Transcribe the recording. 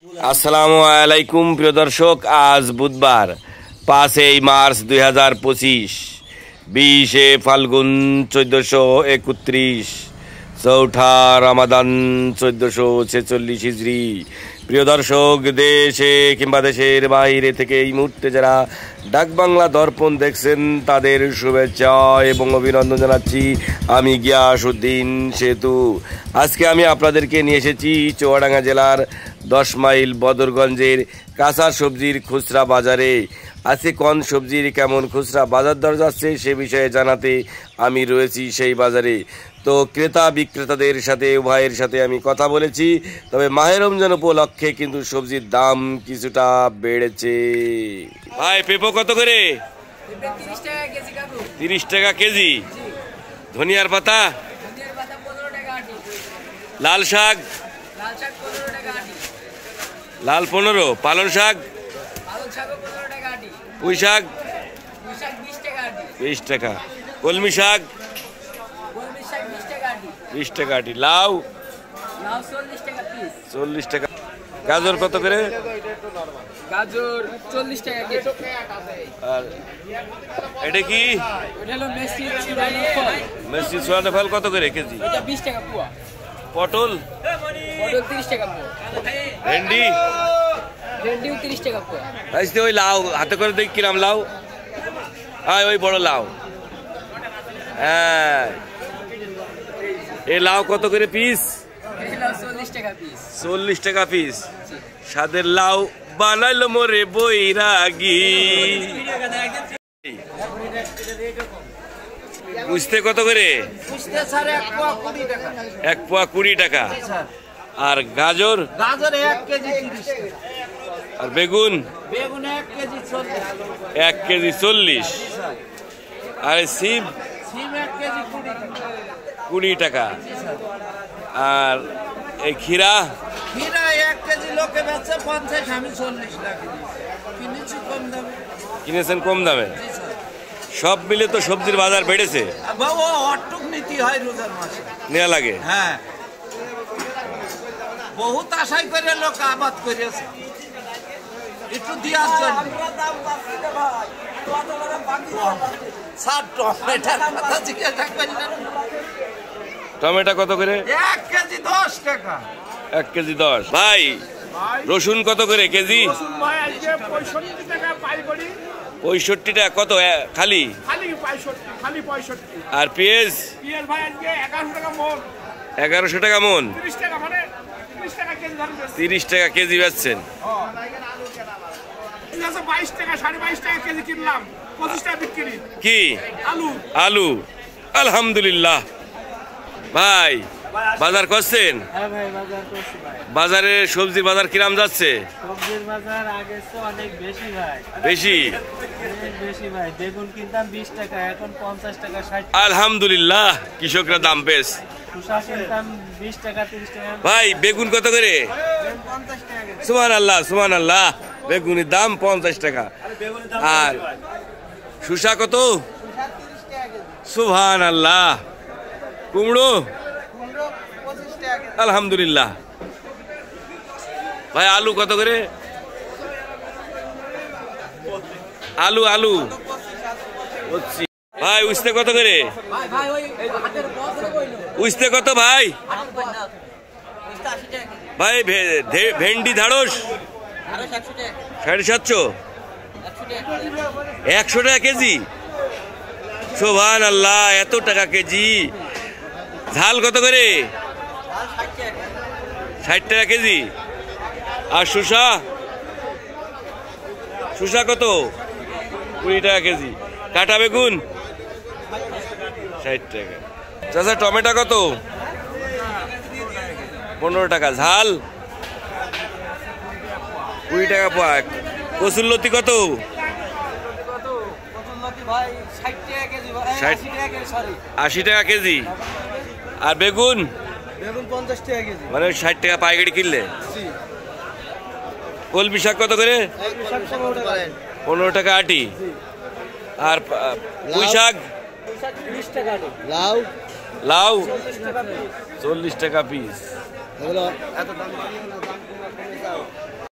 আসসালামু আলাইকুম প্রিয় দর্শক, আজ বুধবার 5 মার্চ 2025, 20 ফাল্গুন 1431, চৌঠা রমাদান 1446 হিজরি। প্রিয় দর্শক, দেশে কিংবা দেশের বাইরে থেকে এই মুহূর্তে যারা ডাকবাংলা দর্পণ দেখছেন তাদের শুভেচ্ছা এবং অভিনন্দন জানাচ্ছি। আমি গিয়াসউদ্দিন সেতু। আজকে আমি আপনাদেরকে নিয়ে এসেছি চুয়াডাঙ্গা জেলার 10 মাইল বদরগঞ্জের কাঁচা সবজির খুচরা বাজারে। আজকে কোন সবজির কেমন খুচরা বাজার দর যাচ্ছে সে বিষয়ে জানাতে আমি রয়েছি সেই বাজারে। তো ক্রেতা বিক্রেতাদের সাথে উভয়ের সাথে আমি কথা বলেছি, তবে মাহে রমজান উপলক্ষে কিন্তু সবজির দাম কিছুটা বেড়েছে। ভাই পেঁপো কত করে? 30 টাকা কেজি। ধনিয়ার পাতা? লাল শাক? লাল 15। পালং শাক? পুঁই শাক 20 টাকা। কলমি শাক 20 টাকা আটি। লাউ 40 টাকা। গাজর কত করে? গাজর 40 টাকা কেজি। আর এটা কি? এটা হলো মেসি ছুরানো ফল কত করে কেজি? এটা 20 টাকা পোয়া। পটল? পটল 30 টাকা পোয়া। ভেন্ডি? ভেন্ডিও 30 টাকা পোয়া। আজকে ওই লাউ হাতে করে দেখি কিরাম লাউ। হ্যাঁ, ওই বড় লাউ। হ্যাঁ, এই লাউ কত করে পিস? 40 টাকা পিস। 40 টাকা পিস। সাদের লাউ বানাইলো মোরে বৈরাগী। উস্তে কত করে? উস্তে স্যার 1 পোয়া 20 টাকা। 1 পোয়া 20 টাকা। আর গাজর? গাজর 1 কেজি 30 টাকা। আর বেগুন? বেগুন 1 কেজি 40। 1 কেজি 40। আর সিম? সিম 1 কেজি 20 টাকা। আর এই ক্ষীরা? ক্ষীরা 1 কেজি লোকে বেচে 50, আমি 40 টাকা কিনেছি কম দামে। কিনেছেন কম দামে? সব মিলে তো সবজির বাজার বেড়েছে। বাবা অটুক নীতি হয় রোজার মাসে নেওয়া লাগে। হ্যাঁ, বহুত আশাই করে লোক আবাদ করেছে একটু দেওয়ার জন্য। টমেটো কত করে? 1 কেজি 10 টাকা। 1 কেজি 10। ভাই রসুন কত করে কেজি? 65 টাকা পাইকারি। 65 টাকা। কত খালি? খালি 65। আর পেঁয়াজ? পেঁয়াজ ভাই আজকে 1100 টাকা মন। 1100 টাকা মন। 30 টাকা মানে 30 টাকা কেজি ধরুন। 30 টাকা কেজি বেচছেন? 22 টাকা 22.5 টাকা কেজি কিনলাম, 25 টাকা বিক্রি। কি? আলু। আলু আলহামদুলিল্লাহ। ভাই বাজার করছেন? হ্যাঁ ভাই, বাজার করছি ভাই। বাজারে সবজির বাজার কিরাম যাচ্ছে? সবজির বাজার আগে তো অনেক বেশি ভাই। বেশি? অনেক বেশি ভাই। বেগুন কিনতাম 20 টাকা, এখন 50 টাকা 60 টাকা। আলহামদুলিল্লাহ, কৃষকরা দাম পেস। শসা কিনতাম 20 টাকা 30 টাকা। ভাই বেগুন কত করে? 50 টাকা। সুবহানাল্লাহ সুবহানাল্লাহ। বেগুনের দাম 50 টাকা। আর শসা কত? সুবহানাল্লাহ। কুমড়ো? আলহামদুলিল্লাহ। ভাই আলু কত করে? আলু আলু ভাই উস্তে কত করে? উস্তে কত ভাই? ভাই ভেন্ডি ঢাড়স 750। 100 টাকা কেজি? সুবহানাল্লাহ, এত টাকা কেজি। ঝাল কত করে? 60 টাকা কেজি। আর শসা? শসা কত? 20 টাকা কেজি। কাটা বেগুন 60 টাকা। চাচা টমেটো কত? 15 টাকা। ঝাল 20 টাকা পোয়া। কচুরলতি কত? 80 টাকা কেজি। আর বেগুন? বেগুন 50 টাকা কেজি। মানে 60 টাকা পাইকারি কিনলে। কলমি শাক কত করে? 15 টাকা আটি। আর পুঁই শাক? 20 টাকা। লাউ? লাউ 40 টাকা পিস। এত দাম